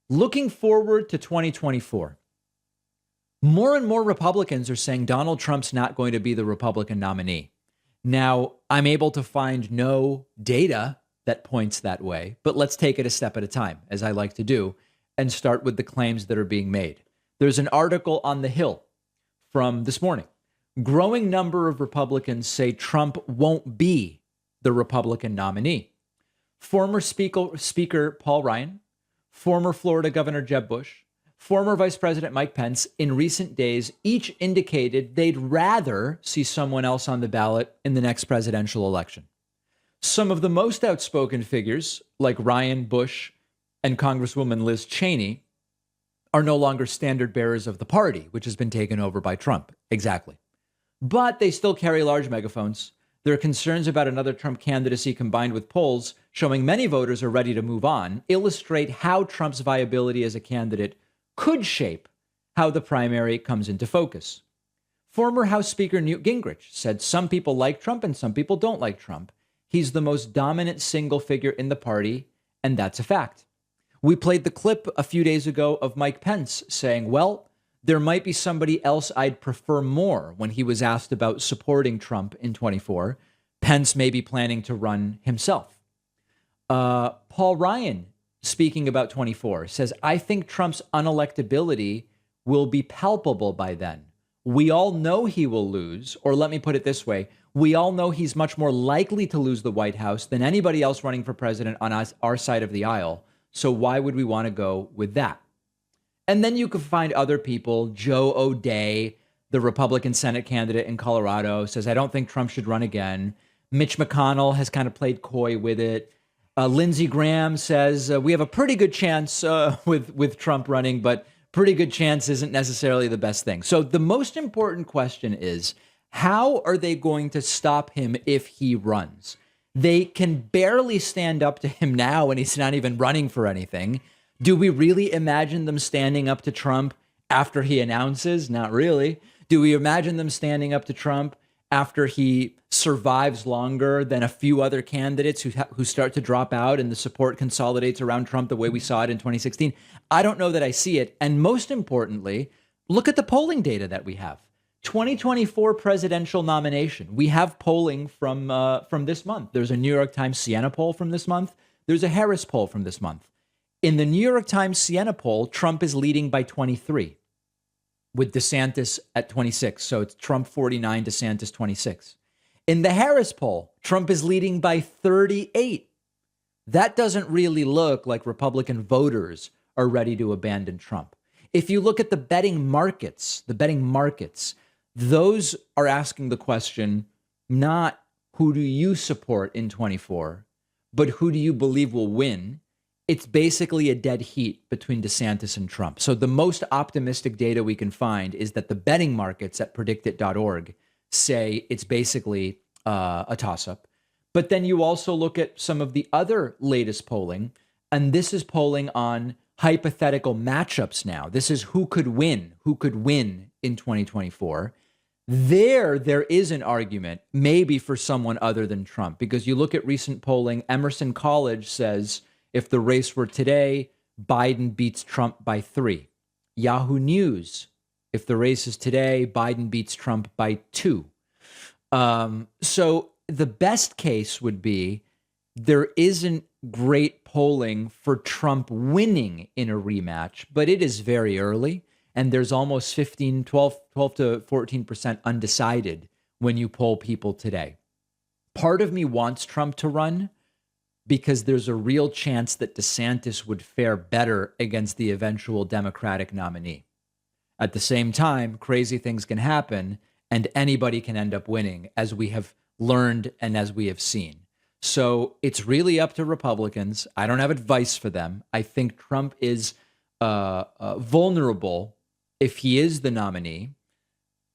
Looking forward to 2024, more and more Republicans are saying Donald Trump's not going to be the Republican nominee. Now, I'm able to find no data that points that way, but let's take it a step at a time, as I like to do, and start with the claims that are being made. There's an article on The Hill from this morning. Growing number of Republicans say Trump won't be the Republican nominee. Former Speaker Paul Ryan, former Florida Governor Jeb Bush, former Vice President Mike Pence in recent days each indicated they'd rather see someone else on the ballot in the next presidential election. Some of the most outspoken figures, like Ryan, Bush, and Congresswoman Liz Cheney, are no longer standard bearers of the party, which has been taken over by Trump. Exactly. But they still carry large megaphones. Their concerns about another Trump candidacy combined with polls showing many voters are ready to move on illustrate how Trump's viability as a candidate could shape how the primary comes into focus. Former House Speaker Newt Gingrich said some people like Trump and some people don't like Trump. He's the most dominant single figure in the party, and that's a fact. We played the clip a few days ago of Mike Pence saying, well, there might be somebody else I'd prefer more when he was asked about supporting Trump in 24. Pence may be planning to run himself. Paul Ryan, speaking about 24, says, I think Trump's unelectability will be palpable by then. We all know he will lose, or let me put it this way. We all know he's much more likely to lose the White House than anybody else running for president on our side of the aisle. So why would we want to go with that? And then you could find other people. Joe O'Dea, the Republican Senate candidate in Colorado, says, I don't think Trump should run again. Mitch McConnell has kind of played coy with it. Lindsey Graham says, we have a pretty good chance with Trump running, but pretty good chance isn't necessarily the best thing. So the most important question is, how are they going to stop him if he runs? They can barely stand up to him now, and he's not even running for anything. Do we really imagine them standing up to Trump after he announces? Not really. Do we imagine them standing up to Trump after he survives longer than a few other candidates who start to drop out and the support consolidates around Trump the way we saw it in 2016? I don't know that I see it. And most importantly, look at the polling data that we have. 2024 presidential nomination. We have polling from this month. There's a New York Times Siena poll from this month. There's a Harris poll from this month. In the New York Times Siena poll, Trump is leading by 23, with DeSantis at 26. So it's Trump 49, DeSantis 26. In the Harris poll, Trump is leading by 38. That doesn't really look like Republican voters are ready to abandon Trump. If you look at the betting markets, those are asking the question, not who do you support in 24, but who do you believe will win? It's basically a dead heat between DeSantis and Trump. So the most optimistic data we can find is that the betting markets at predictit.org say it's basically a toss-up. But then you also look at some of the other latest polling, and this is polling on hypothetical matchups now. This is who could win in 2024. There is an argument maybe for someone other than Trump, because you look at recent polling, Emerson College says if the race were today, Biden beats Trump by 3. Yahoo News, if the race is today, Biden beats Trump by 2. So the best case would be there isn't great polling for Trump winning in a rematch, but it is very early. And there's almost 12 to 14% undecided when you poll people today. Part of me wants Trump to run because there's a real chance that DeSantis would fare better against the eventual Democratic nominee. At the same time, crazy things can happen and anybody can end up winning, as we have learned and as we have seen. So it's really up to Republicans. I don't have advice for them. I think Trump is vulnerable if he is the nominee,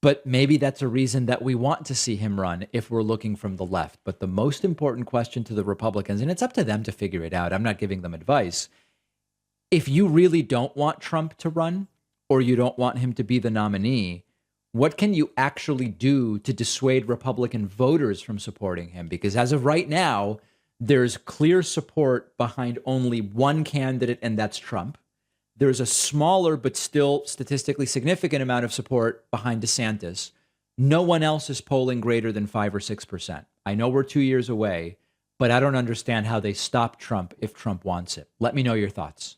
but maybe that's a reason that we want to see him run if we're looking from the left. But the most important question to the Republicans, and it's up to them to figure it out, I'm not giving them advice. If you really don't want Trump to run, or you don't want him to be the nominee, what can you actually do to dissuade Republican voters from supporting him? Because as of right now, there's clear support behind only one candidate, and that's Trump. There's a smaller but still statistically significant amount of support behind DeSantis. No one else is polling greater than 5 or 6%. I know we're 2 years away, but I don't understand how they stop Trump if Trump wants it. Let me know your thoughts.